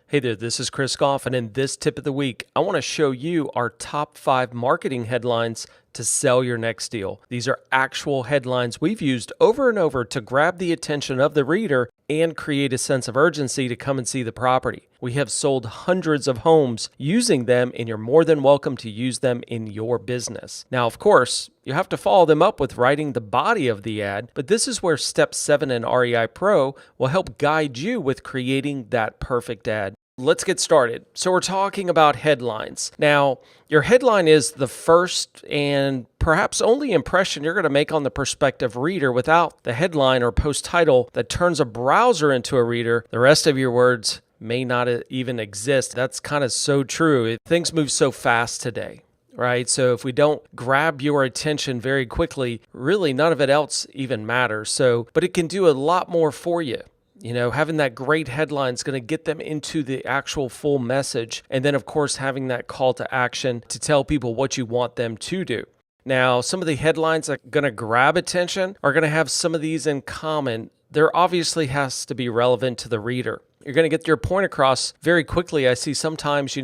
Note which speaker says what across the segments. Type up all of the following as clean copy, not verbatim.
Speaker 1: Hey there, this is Chris Goff, and in this tip of the week, I want to show you our top 5 marketing headlines to sell your next deal. These are actual headlines we've used over and over to grab the attention of the reader and create a sense of urgency to come and see the property. We have sold hundreds of homes using them, and you're more than welcome to use them in your business. Now, of course, you have to follow them up with writing the body of the ad, but this is where Step 7 in REIPro will help guide you with creating that perfect ad. Let's get started. So we're talking about headlines. Now, your headline is the first and perhaps only impression you're going to make on the prospective reader. Without the headline or post title that turns a browser into a reader, the rest of your words may not even exist. That's kind of so true. Things move so fast today, right? So if we don't grab your attention very quickly, really none of it else even matters. But it can do a lot more for you. You know, having that great headline is going to get them into the actual full message. And then, of course, having that call to action to tell people what you want them to do. Now, some of the headlines that are going to grab attention are going to have some of these in common. There obviously has to be relevant to the reader. You're going to get your point across very quickly. I see sometimes,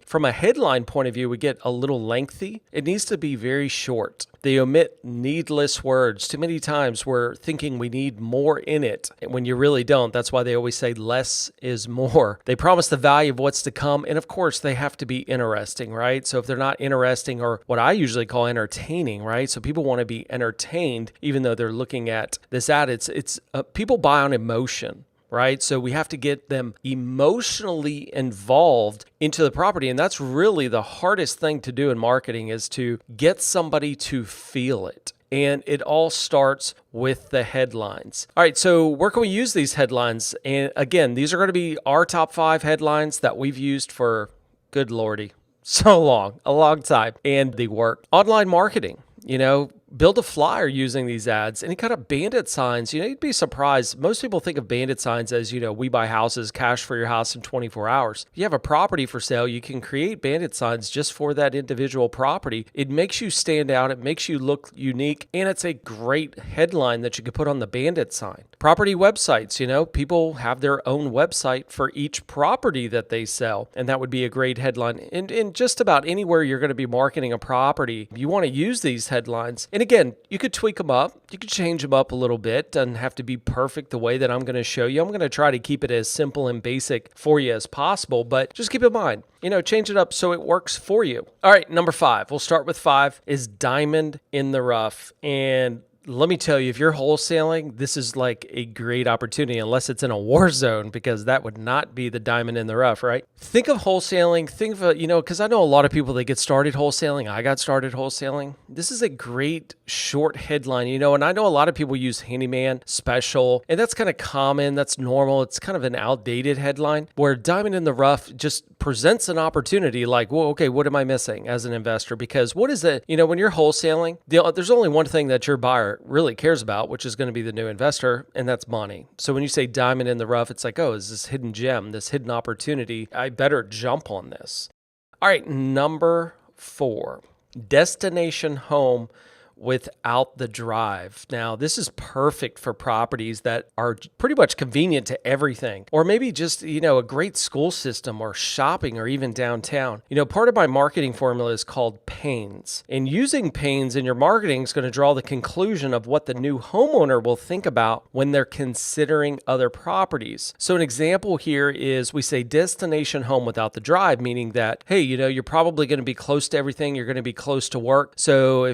Speaker 1: from a headline point of view, we get a little lengthy. It needs to be very short. They omit needless words. Too many times we're thinking we need more in it when you really don't. That's why they always say less is more. They promise the value of what's to come. And of course, they have to be interesting, right? So if they're not interesting, or what I usually call entertaining, right? So people want to be entertained, even though they're looking at this ad. It's people buy on emotion. Right? So we have to get them emotionally involved into the property. And that's really the hardest thing to do in marketing, is to get somebody to feel it. And it all starts with the headlines. All right, so where can we use these headlines? And again, these are going to be our top 5 headlines that we've used for, good Lordy, so long, a long time. And they work. Online marketing. Build a flyer using these ads. Any kind of bandit signs, you'd be surprised. Most people think of bandit signs as, we buy houses, cash for your house in 24 hours. If you have a property for sale, you can create bandit signs just for that individual property. It makes you stand out. It makes you look unique. And it's a great headline that you could put on the bandit sign. Property websites, people have their own website for each property that they sell. And that would be a great headline. And in just about anywhere you're going to be marketing a property, you want to use these headlines. And again, you could tweak them up. You could change them up a little bit. Doesn't have to be perfect the way that I'm going to show you. I'm going to try to keep it as simple and basic for you as possible, but just keep in mind, change it up so it works for you. All right, number 5. We'll start with 5 is diamond in the rough. And let me tell you, if you're wholesaling, this is like a great opportunity, unless it's in a war zone, because that would not be the diamond in the rough, right? Think of wholesaling, because I know a lot of people that get started wholesaling. I got started wholesaling. This is a great short headline, and I know a lot of people use handyman, special, and that's kind of common. That's normal. It's kind of an outdated headline, where diamond in the rough just presents an opportunity like, well, okay, what am I missing as an investor? Because what is it, when you're wholesaling, there's only one thing that your buyer really cares about, which is going to be the new investor, and that's money. So when you say diamond in the rough, it's like, oh, is this hidden gem, this hidden opportunity? I better jump on this. All right, number 4, destination home without the drive. Now, this is perfect for properties that are pretty much convenient to everything, or maybe just, a great school system or shopping or even downtown. Part of my marketing formula is called pains, and using pains in your marketing is going to draw the conclusion of what the new homeowner will think about when they're considering other properties. So an example here is we say destination home without the drive, meaning that, hey, you're probably going to be close to everything. You're going to be close to work. So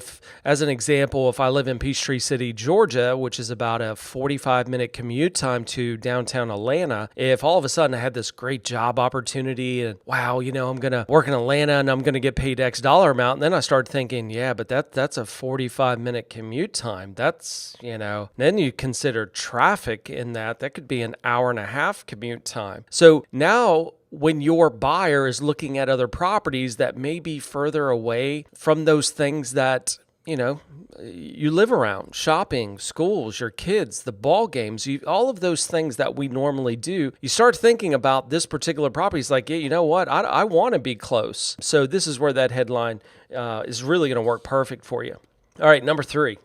Speaker 1: as an example, if I live in Peachtree City, Georgia, which is about a 45-minute commute time to downtown Atlanta, if all of a sudden I had this great job opportunity and wow, I'm going to work in Atlanta and I'm going to get paid X dollar amount, and then I start thinking, yeah, but that's a 45-minute commute time. That's, then you consider traffic in that could be an hour and a half commute time. So now when your buyer is looking at other properties that may be further away from those things that you live around, shopping, schools, your kids, the ball games, all of those things that we normally do, you start thinking about this particular property. It's like, yeah, you know what? I want to be close. So this is where that headline is really going to work perfect for you. All right, number 3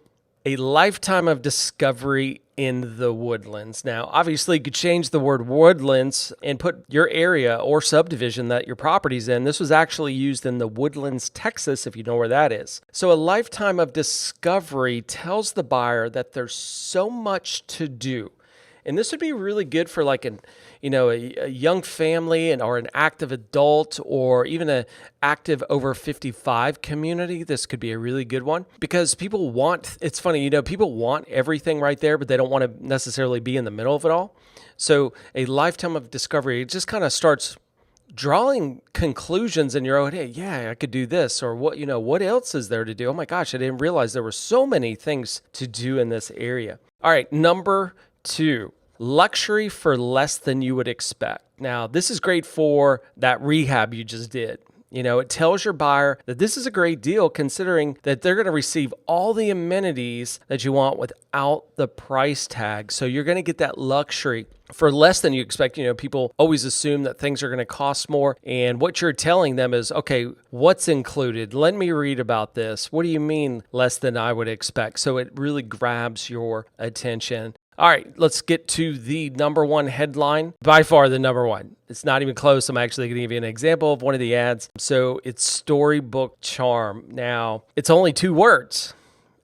Speaker 1: A lifetime of discovery in the woodlands. Now, obviously, you could change the word woodlands and put your area or subdivision that your property's in. This was actually used in the Woodlands, Texas, if you know where that is. So a lifetime of discovery tells the buyer that there's so much to do. And this would be really good for like a young family or an active adult or even an active over 55 community. This could be a really good one because people want, it's funny, people want everything right there, but they don't want to necessarily be in the middle of it all. So a lifetime of discovery, it just kind of starts drawing conclusions in your own head. Yeah, I could do this, or what else is there to do? Oh my gosh, I didn't realize there were so many things to do in this area. All right, number 2, luxury for less than you would expect. Now, this is great for that rehab you just did. It tells your buyer that this is a great deal considering that they're going to receive all the amenities that you want without the price tag. So you're going to get that luxury for less than you expect. People always assume that things are going to cost more. And what you're telling them is, okay, what's included? Let me read about this. What do you mean less than I would expect? So it really grabs your attention. All right, let's get to the number 1 headline. By far the number 1. It's not even close. I'm actually going to give you an example of one of the ads. So it's Storybook Charm. Now, it's only 2 words.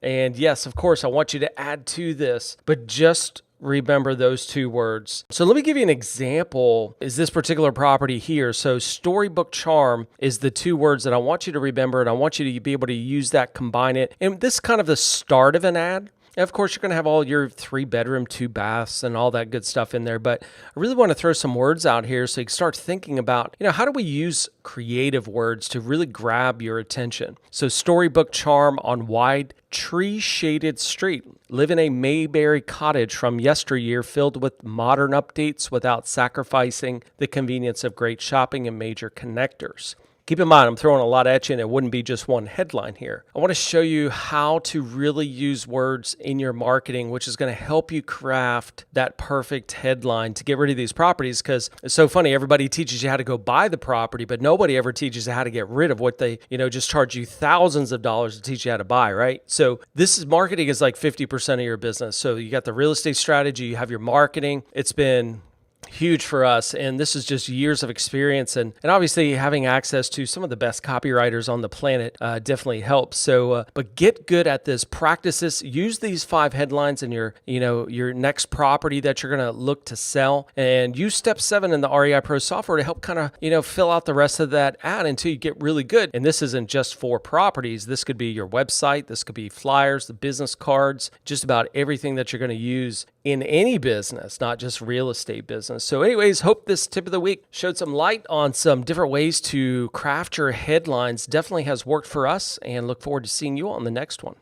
Speaker 1: And yes, of course, I want you to add to this, but just remember those 2 words. So let me give you an example. Is this particular property here? So Storybook Charm is the 2 words that I want you to remember, and I want you to be able to use that, combine it. And this is kind of the start of an ad. And of course, you're going to have all your 3-bedroom, 2 baths and all that good stuff in there. But I really want to throw some words out here so you can start thinking about, how do we use creative words to really grab your attention? So Storybook Charm on wide tree-shaded street. Live in a Mayberry cottage from yesteryear filled with modern updates without sacrificing the convenience of great shopping and major connectors. Keep in mind, I'm throwing a lot at you, and it wouldn't be just one headline here. I want to show you how to really use words in your marketing, which is going to help you craft that perfect headline to get rid of these properties, because it's so funny. Everybody teaches you how to go buy the property, but nobody ever teaches you how to get rid of what they, just charge you thousands of dollars to teach you how to buy, right? So marketing is like 50% of your business. So you got the real estate strategy, you have your marketing. It's been huge for us, and this is just years of experience, and obviously having access to some of the best copywriters on the planet definitely helps. So but get good at this, practice this, use these 5 headlines in your next property that you're going to look to sell, and use step 7 in the REIPro software to help kind of fill out the rest of that ad until you get really good. And this isn't just for properties. This could be your website, this could be flyers, the business cards, just about everything that you're going to use in any business, not just real estate business. So anyways, hope this tip of the week showed some light on some different ways to craft your headlines. Definitely has worked for us, and look forward to seeing you on the next one.